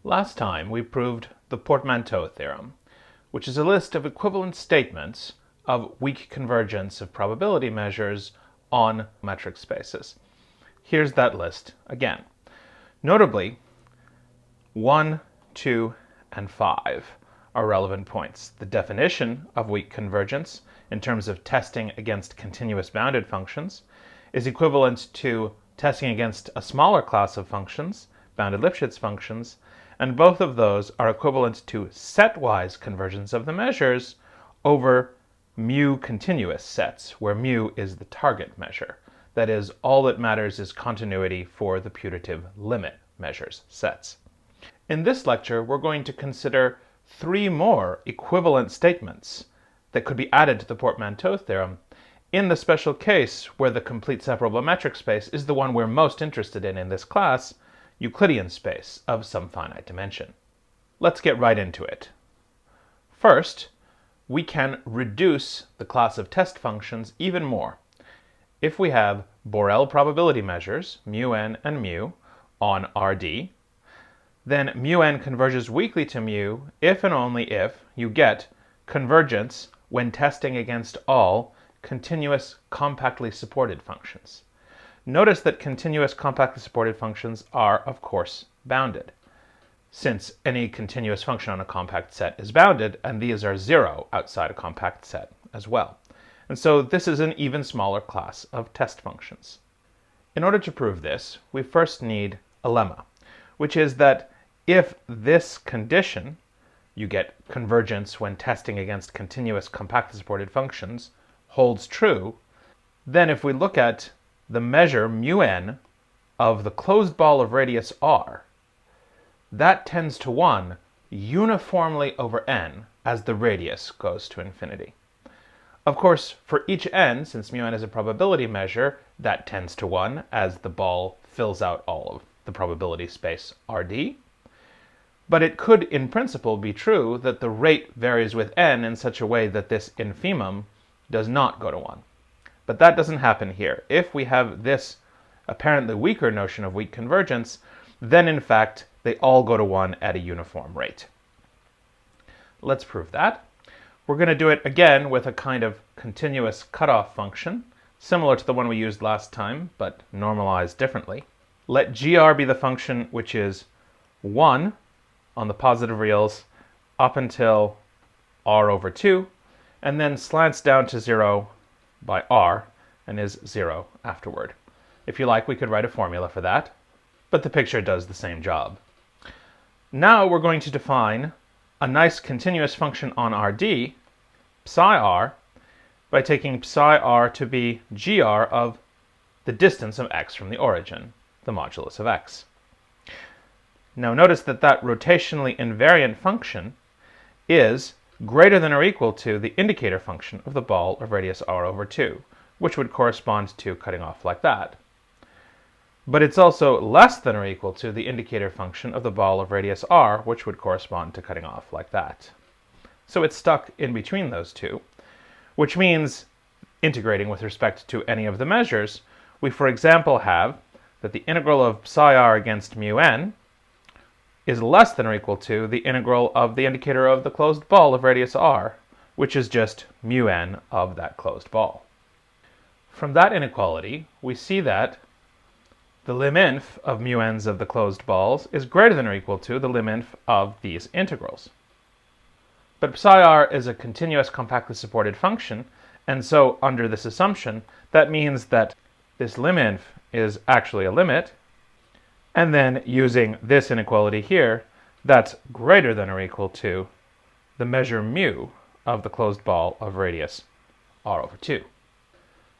Last time we proved the portmanteau theorem, which is a list of equivalent statements of weak convergence of probability measures on metric spaces. Here's that list again. Notably, 1, 2, and 5 are relevant points. The definition of weak convergence in terms of testing against continuous bounded functions is equivalent to testing against a smaller class of functions, bounded Lipschitz functions, and both of those are equivalent to set-wise convergence of the measures over mu continuous sets, where mu is the target measure. That is, all that matters is continuity for the putative limit measures sets. In this lecture, we're going to consider 3 more equivalent statements that could be added to the portmanteau theorem in the special case where the complete separable metric space is the one we're most interested in this class, Euclidean space of some finite dimension. Let's get right into it. First, we can reduce the class of test functions even more. If we have Borel probability measures, mu n and mu, on Rd, then mu n converges weakly to mu if and only if you get convergence when testing against all continuous compactly supported functions. Notice that continuous compactly supported functions are, of course, bounded, since any continuous function on a compact set is bounded, and these are 0 outside a compact set as well. And so this is an even smaller class of test functions. In order to prove this, we first need a lemma, which is that if this condition, you get convergence when testing against continuous compactly supported functions, holds true, then if we look at the measure mu n of the closed ball of radius r, that tends to 1 uniformly over n as the radius goes to infinity. Of course, for each n, since mu n is a probability measure, that tends to 1 as the ball fills out all of the probability space Rd. But it could, in principle, be true that the rate varies with n in such a way that this infimum does not go to 1. But that doesn't happen here. If we have this apparently weaker notion of weak convergence, then in fact they all go to 1 at a uniform rate. Let's prove that. We're going to do it again with a kind of continuous cutoff function, similar to the one we used last time, but normalized differently. Let gr be the function which is 1 on the positive reals up until r over 2, and then slants down to 0 by r and is 0 afterward. If you like, we could write a formula for that, but the picture does the same job. Now we're going to define a nice continuous function on Rd, psi r, by taking psi r to be gr of the distance of x from the origin, the modulus of x. Now notice that that rotationally invariant function is greater than or equal to the indicator function of the ball of radius r over 2, which would correspond to cutting off like that. But it's also less than or equal to the indicator function of the ball of radius r, which would correspond to cutting off like that. So it's stuck in between those two, which means, integrating with respect to any of the measures, we for example have that the integral of psi r against mu n is less than or equal to the integral of the indicator of the closed ball of radius r, which is just mu n of that closed ball. From that inequality, we see that the lim_inf of mu n's of the closed balls is greater than or equal to the lim_inf of these integrals. But psi r is a continuous compactly supported function, and so under this assumption, that means that this lim_inf is actually a limit, and then using this inequality here, that's greater than or equal to the measure mu of the closed ball of radius r over 2.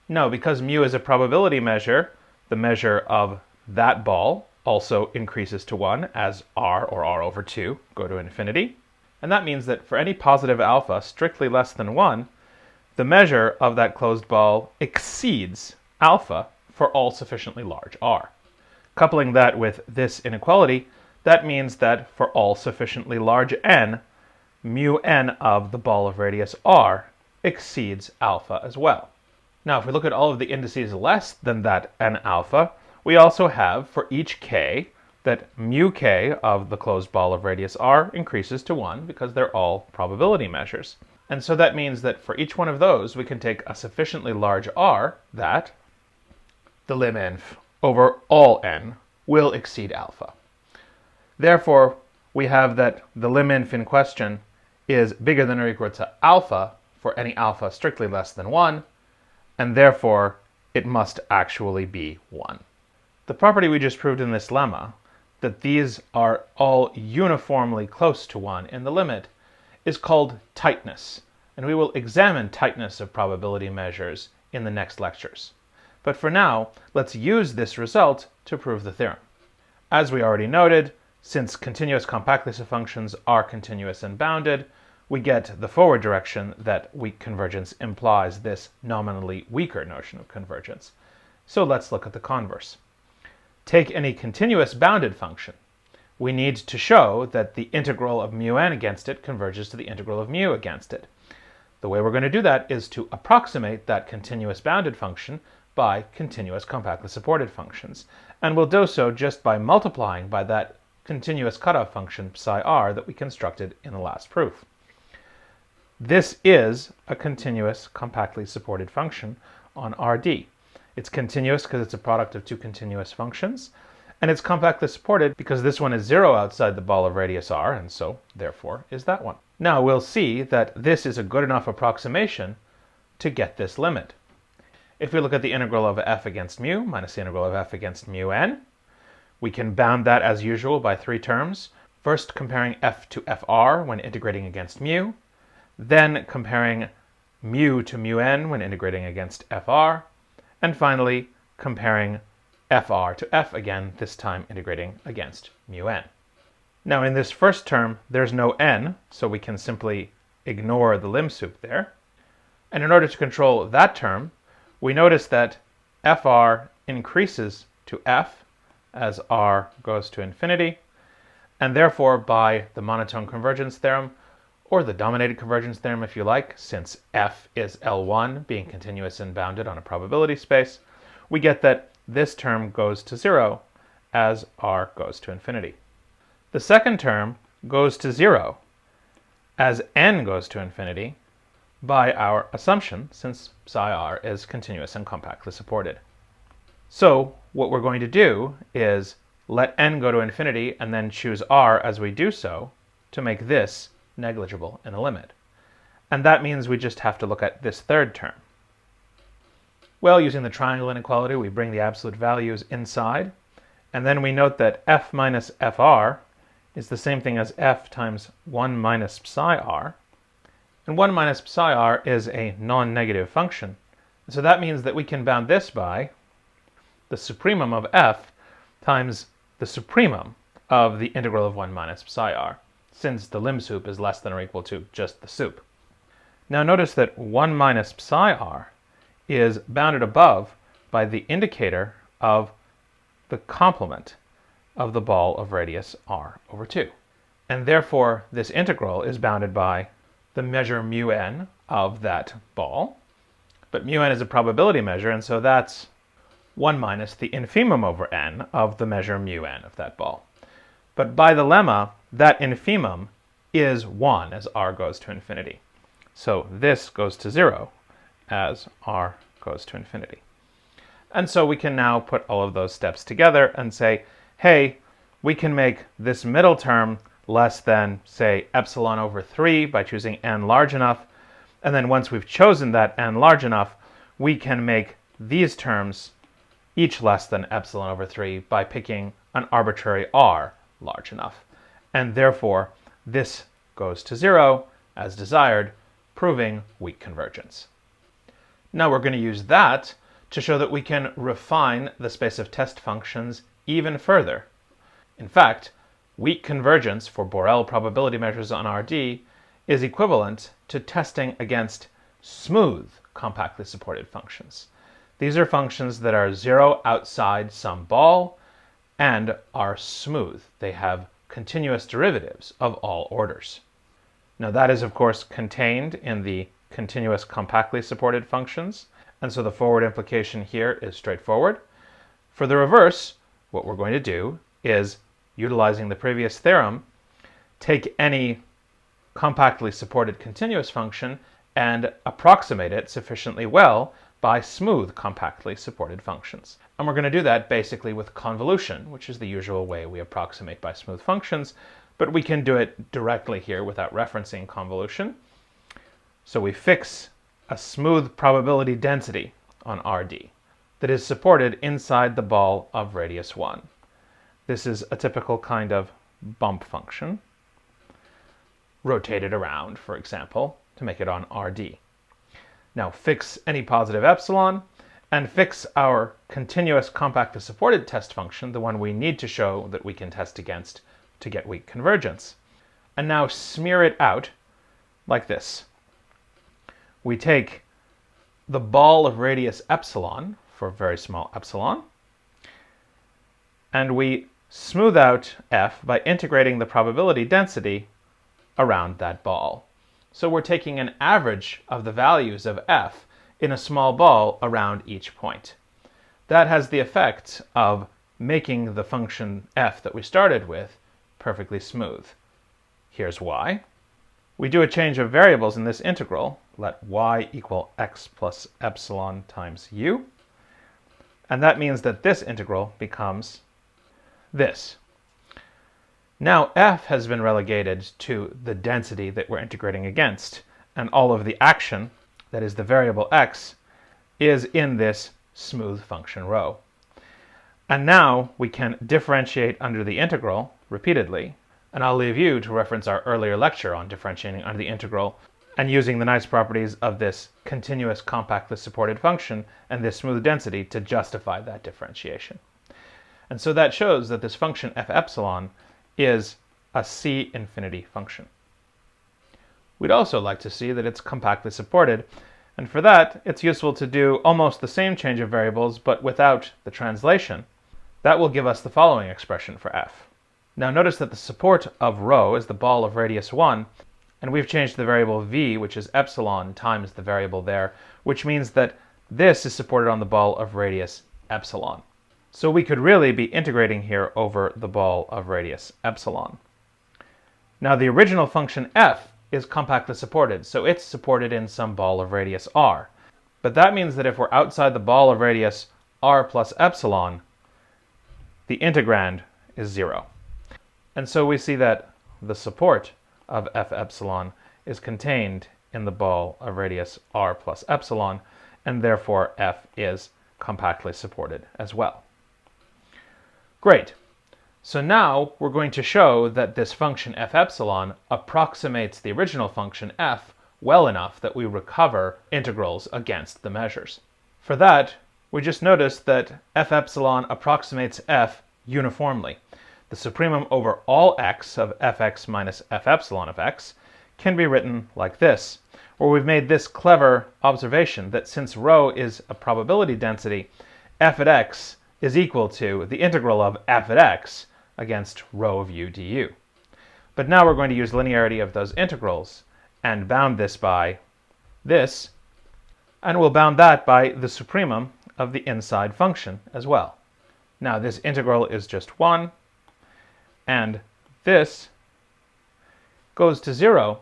No, because mu is a probability measure, the measure of that ball also increases to 1 as r or r over 2 go to infinity. And that means that for any positive alpha strictly less than 1, the measure of that closed ball exceeds alpha for all sufficiently large r. Coupling that with this inequality, that means that for all sufficiently large n, mu n of the ball of radius r exceeds alpha as well. Now, if we look at all of the indices less than that n alpha, we also have, for each k, that mu k of the closed ball of radius r increases to 1 because they're all probability measures. And so that means that for each one of those, we can take a sufficiently large r that the lim inf over all n will exceed alpha. Therefore, we have that the lim inf in question is bigger than or equal to alpha for any alpha strictly less than 1, and therefore it must actually be 1. The property we just proved in this lemma, that these are all uniformly close to 1 in the limit, is called tightness, and we will examine tightness of probability measures in the next lectures. But for now, let's use this result to prove the theorem. As we already noted, since continuous compactly functions are continuous and bounded, we get the forward direction that weak convergence implies this nominally weaker notion of convergence. So let's look at the converse. Take any continuous bounded function. We need to show that the integral of mu n against it converges to the integral of mu against it. The way we're going to do that is to approximate that continuous bounded function by continuous compactly supported functions, and we'll do so just by multiplying by that continuous cutoff function psi r that we constructed in the last proof. This is a continuous compactly supported function on Rd. It's continuous because it's a product of two continuous functions, and it's compactly supported because this one is 0 outside the ball of radius r, and so therefore is that one. Now we'll see that this is a good enough approximation to get this limit. If we look at the integral of f against mu minus the integral of f against mu n, we can bound that as usual by three terms. First comparing f to fr when integrating against mu, then comparing mu to mu n when integrating against fr, and finally comparing fr to f again, this time integrating against mu n. Now in this first term, there's no n, so we can simply ignore the lim sup there. And in order to control that term, we notice that fr increases to f as r goes to infinity, and therefore by the monotone convergence theorem, or the dominated convergence theorem if you like, since f is L1 being continuous and bounded on a probability space, we get that this term goes to 0 as r goes to infinity. The second term goes to 0 as n goes to infinity by our assumption, since psi r is continuous and compactly supported. So what we're going to do is let n go to infinity and then choose r as we do so to make this negligible in the limit. And that means we just have to look at this third term. Well, using the triangle inequality, we bring the absolute values inside, and then we note that f minus fr is the same thing as f times 1 minus psi r, and 1 minus psi r is a non-negative function. So that means that we can bound this by the supremum of f times the supremum of the integral of 1 minus psi r, since the lim sup is less than or equal to just the sup. Now notice that 1 minus psi r is bounded above by the indicator of the complement of the ball of radius r over 2. And therefore this integral is bounded by the measure mu n of that ball. But mu n is a probability measure, and so that's 1 minus the infimum over n of the measure mu n of that ball. But by the lemma, that infimum is 1 as r goes to infinity. So this goes to 0 as r goes to infinity. And so we can now put all of those steps together and say, hey, we can make this middle term less than, say, epsilon over 3 by choosing n large enough. And then once we've chosen that n large enough, we can make these terms each less than epsilon over 3 by picking an arbitrary r large enough. And therefore, this goes to 0 as desired, proving weak convergence. Now we're going to use that to show that we can refine the space of test functions even further. In fact, weak convergence for Borel probability measures on Rd is equivalent to testing against smooth compactly supported functions. These are functions that are 0 outside some ball and are smooth. They have continuous derivatives of all orders. Now that is of course contained in the continuous compactly supported functions, and so the forward implication here is straightforward. For the reverse, what we're going to do is utilizing the previous theorem, take any compactly supported continuous function and approximate it sufficiently well by smooth compactly supported functions. And we're going to do that basically with convolution, which is the usual way we approximate by smooth functions, but we can do it directly here without referencing convolution. So we fix a smooth probability density on RD that is supported inside the ball of radius 1. This is a typical kind of bump function, rotated around, for example, to make it on RD. Now fix any positive epsilon, and fix our continuous compactly supported test function, the one we need to show that we can test against to get weak convergence. And now smear it out like this. We take the ball of radius epsilon, for very small epsilon, and we smooth out f by integrating the probability density around that ball. So we're taking an average of the values of f in a small ball around each point. That has the effect of making the function f that we started with perfectly smooth. Here's why. We do a change of variables in this integral. Let y equal x plus epsilon times u. And that means that this integral becomes this. Now f has been relegated to the density that we're integrating against, and all of the action, that is the variable x, is in this smooth function rho. And now we can differentiate under the integral repeatedly, and I'll leave you to reference our earlier lecture on differentiating under the integral and using the nice properties of this continuous compactly supported function and this smooth density to justify that differentiation. And so that shows that this function f epsilon is a C infinity function. We'd also like to see that it's compactly supported, and for that it's useful to do almost the same change of variables but without the translation. That will give us the following expression for f. Now notice that the support of rho is the ball of radius 1, and we've changed the variable v, which is epsilon, times the variable there, which means that this is supported on the ball of radius epsilon. So we could really be integrating here over the ball of radius epsilon. Now the original function f is compactly supported, so it's supported in some ball of radius r. But that means that if we're outside the ball of radius r plus epsilon, the integrand is 0. And so we see that the support of f epsilon is contained in the ball of radius r plus epsilon, and therefore f is compactly supported as well. Great. So now we're going to show that this function f epsilon approximates the original function f well enough that we recover integrals against the measures. For that, we just noticed that f epsilon approximates f uniformly. The supremum over all x of fx minus f epsilon of x can be written like this, where we've made this clever observation that since rho is a probability density, f at x is equal to the integral of f at x against rho of u du. But now we're going to use linearity of those integrals and bound this by this, and we'll bound that by the supremum of the inside function as well. Now this integral is just 1, and this goes to 0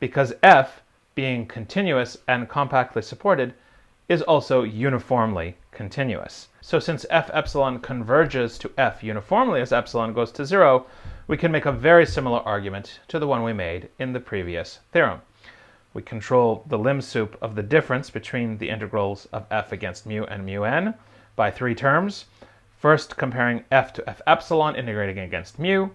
because f, being continuous and compactly supported, is also uniformly continuous. So since f epsilon converges to f uniformly as epsilon goes to 0, we can make a very similar argument to the one we made in the previous theorem. We control the lim sup of the difference between the integrals of f against mu and mu n by 3 terms. First comparing f to f epsilon integrating against mu,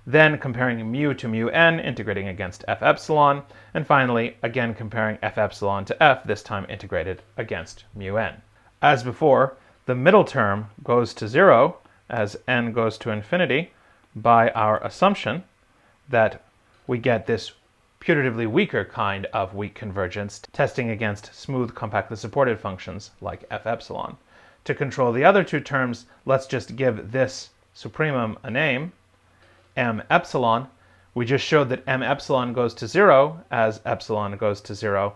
then comparing mu to mu n integrating against f epsilon, and finally again comparing f epsilon to f, this time integrated against mu n. As before, the middle term goes to 0 as n goes to infinity by our assumption that we get this putatively weaker kind of weak convergence testing against smooth compactly supported functions like f epsilon. To control the other 2 terms, let's just give this supremum a name, m epsilon. We just showed that m epsilon goes to 0 as epsilon goes to 0,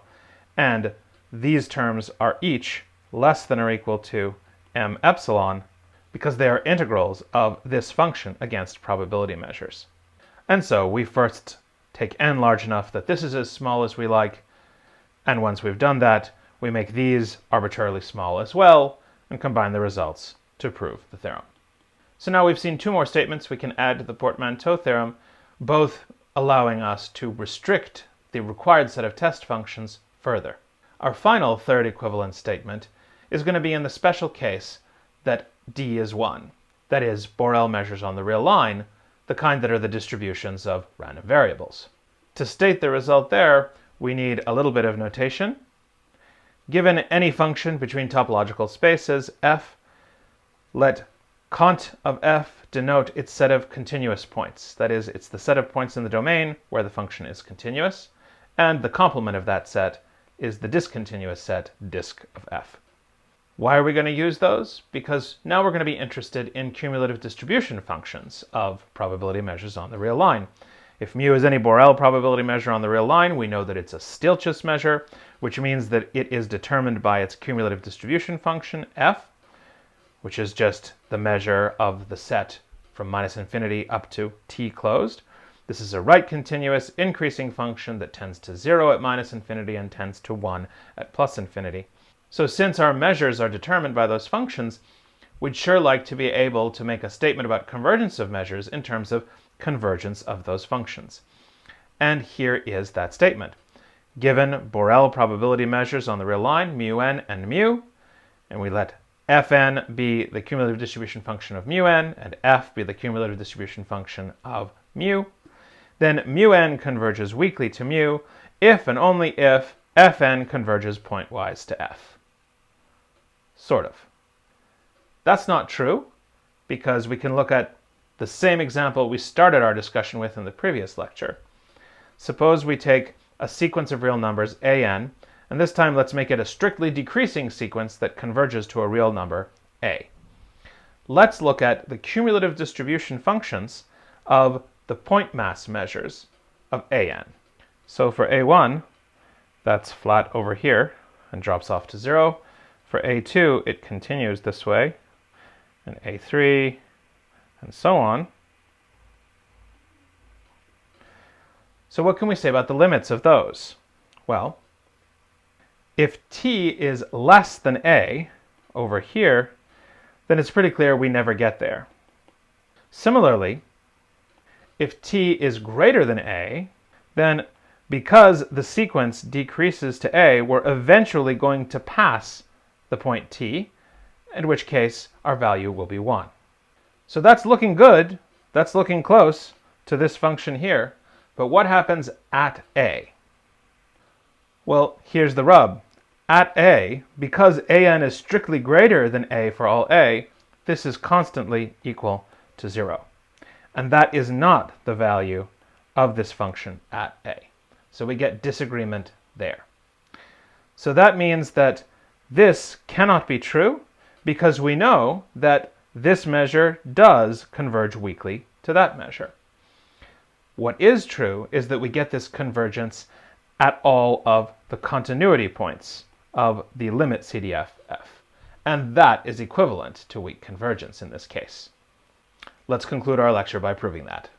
and these terms are each less than or equal to m epsilon because they are integrals of this function against probability measures. And so we first take n large enough that this is as small as we like, and once we've done that, we make these arbitrarily small as well, and combine the results to prove the theorem. So now we've seen two more statements we can add to the portmanteau theorem, both allowing us to restrict the required set of test functions further. Our final third equivalence statement is going to be in the special case that D is 1. That is, Borel measures on the real line, the kind that are the distributions of random variables. To state the result there, we need a little bit of notation. Given any function between topological spaces, f, let cont of f denote its set of continuous points. That is, it's the set of points in the domain where the function is continuous, and the complement of that set is the discontinuous set disk of f. Why are we going to use those? Because now we're going to be interested in cumulative distribution functions of probability measures on the real line. If mu is any Borel probability measure on the real line, we know that it's a Stieltjes measure, which means that it is determined by its cumulative distribution function, f, which is just the measure of the set from minus infinity up to t closed. This is a right continuous increasing function that tends to 0 at minus infinity and tends to 1 at plus infinity. So since our measures are determined by those functions, we'd sure like to be able to make a statement about convergence of measures in terms of convergence of those functions. And here is that statement. Given Borel probability measures on the real line, mu n and mu, and we let fn be the cumulative distribution function of mu n and f be the cumulative distribution function of mu, then mu n converges weakly to mu if and only if fn converges pointwise to f. Sort of. That's not true, because we can look at the same example we started our discussion with in the previous lecture. Suppose we take a sequence of real numbers an, and this time let's make it a strictly decreasing sequence that converges to a real number a. Let's look at the cumulative distribution functions of the point mass measures of an. So for a1, that's flat over here and drops off to 0. For a2, it continues this way, and a3, and so on. So what can we say about the limits of those? Well, if t is less than a over here, then it's pretty clear we never get there. Similarly, if t is greater than a, then because the sequence decreases to a, we're eventually going to pass the point t, in which case our value will be 1. So that's looking good, that's looking close to this function here, but what happens at a? Well, here's the rub. At a, because an is strictly greater than a for all a, this is constantly equal to 0. And that is not the value of this function at a. So we get disagreement there. So that means that this cannot be true, because we know that this measure does converge weakly to that measure. What is true is that we get this convergence at all of the continuity points of the limit CDF f, and that is equivalent to weak convergence in this case. Let's conclude our lecture by proving that.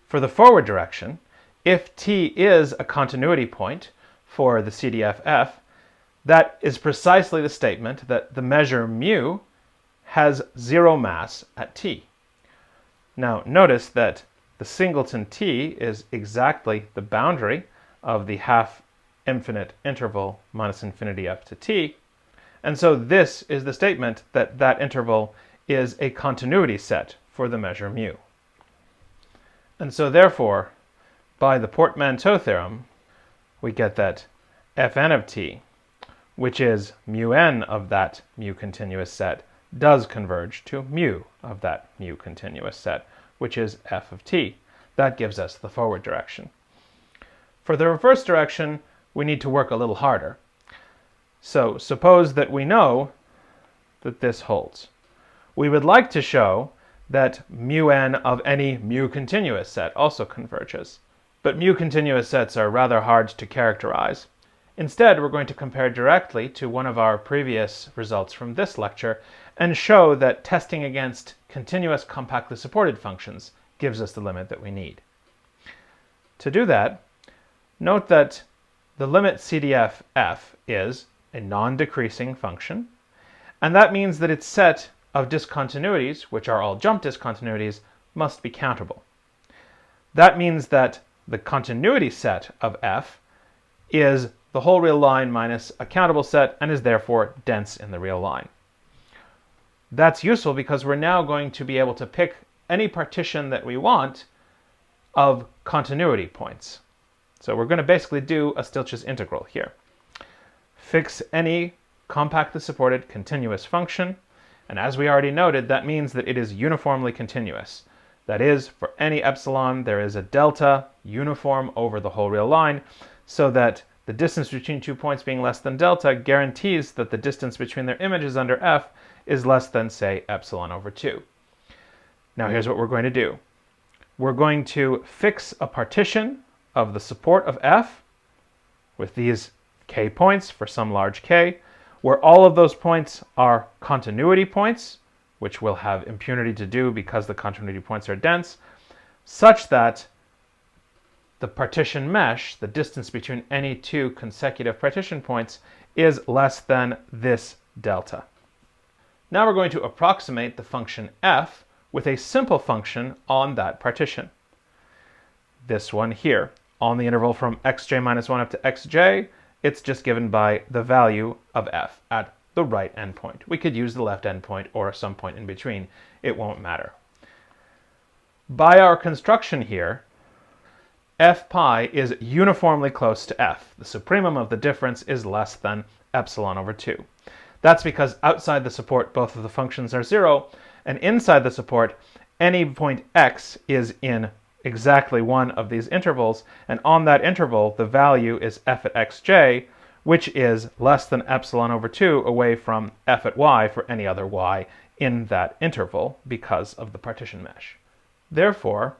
For the forward direction, if t is a continuity point for the CDF f, that is precisely the statement that the measure mu has 0 mass at t. Now notice that the singleton t is exactly the boundary of the half-infinite interval minus infinity up to t, and so this is the statement that that interval is a continuity set for the measure mu. And so therefore, by the portmanteau theorem, we get that fn of t, which is mu n of that mu continuous set, does converge to mu of that mu continuous set, which is f of t. That gives us the forward direction. For the reverse direction, we need to work a little harder. So suppose that we know that this holds. We would like to show that mu n of any mu continuous set also converges. But mu continuous sets are rather hard to characterize. Instead, we're going to compare directly to one of our previous results from this lecture and show that testing against continuous compactly supported functions gives us the limit that we need. To do that, note that the limit CDF f is a non-decreasing function, and that means that its set of discontinuities, which are all jump discontinuities, must be countable. That means that the continuity set of f is the whole real line minus a countable set and is therefore dense in the real line. That's useful because we're now going to be able to pick any partition that we want of continuity points. So we're going to basically do a Stieltjes integral here. Fix any compactly supported continuous function, and as we already noted, that means that it is uniformly continuous. That is, for any epsilon, there is a delta uniform over the whole real line, so that the distance between 2 points being less than delta guarantees that the distance between their images under f is less than, say, epsilon over 2. Now here's what we're going to do. We're going to fix a partition of the support of f with these k points for some large k, where all of those points are continuity points, which we'll have impunity to do because the continuity points are dense, such that the partition mesh, the distance between any two consecutive partition points, is less than this delta. Now we're going to approximate the function f with a simple function on that partition. This one here, on the interval from xj minus 1 up to xj, it's just given by the value of f at the right endpoint. We could use the left endpoint or some point in between. It won't matter. By our construction here, f pi is uniformly close to f. The supremum of the difference is less than epsilon over 2. That's because outside the support both of the functions are 0, and inside the support any point x is in exactly one of these intervals, and on that interval the value is f at xj, which is less than epsilon over 2 away from f at y for any other y in that interval because of the partition mesh. Therefore,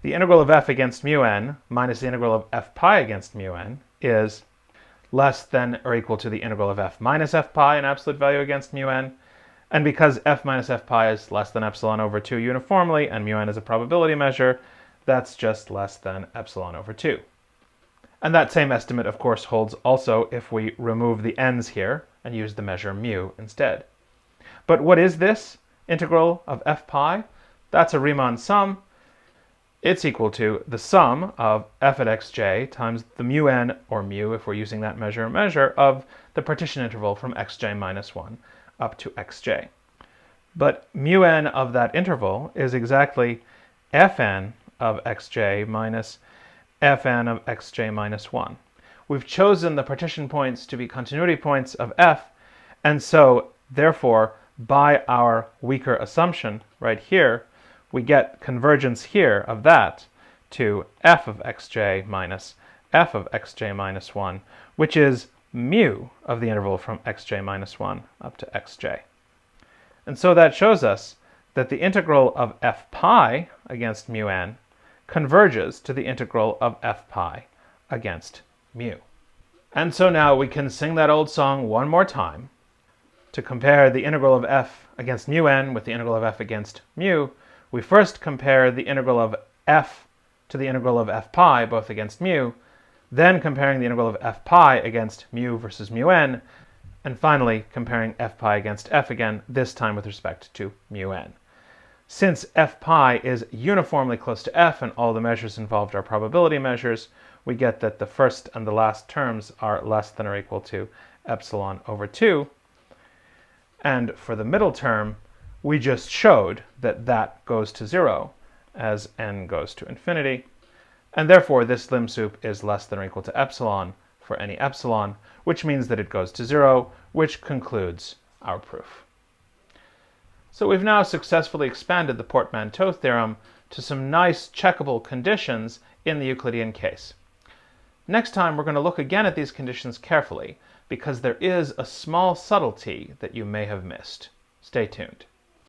the integral of f against mu n minus the integral of f pi against mu n is less than or equal to the integral of f minus f pi, an absolute value against mu n, and because f minus f pi is less than epsilon over 2 uniformly, and mu n is a probability measure, that's just less than epsilon over 2. And that same estimate, of course, holds also if we remove the n's here and use the measure mu instead. But what is this integral of f pi? That's a Riemann sum. It's equal to the sum of f at xj times the mu n, or mu if we're using that measure, of the partition interval from xj minus 1 up to xj. But mu n of that interval is exactly fn of xj minus fn of xj minus 1. We've chosen the partition points to be continuity points of f, and so, therefore, by our weaker assumption right here, we get convergence here of that to f of xj minus f of xj minus 1, which is mu of the interval from xj minus 1 up to xj. And so that shows us that the integral of f pi against mu n converges to the integral of f pi against mu. And so now we can sing that old song one more time. To compare the integral of f against mu n with the integral of f against mu, we first compare the integral of f to the integral of f pi, both against mu, then comparing the integral of f pi against mu versus mu n, and finally comparing f pi against f again, this time with respect to mu n. Since f pi is uniformly close to f and all the measures involved are probability measures, we get that the first and the last terms are less than or equal to epsilon over 2. And for the middle term, we just showed that that goes to 0 as n goes to infinity, and therefore this lim sup is less than or equal to epsilon for any epsilon, which means that it goes to 0, which concludes our proof. So we've now successfully expanded the portmanteau theorem to some nice checkable conditions in the Euclidean case. Next time we're going to look again at these conditions carefully, because there is a small subtlety that you may have missed. Stay tuned.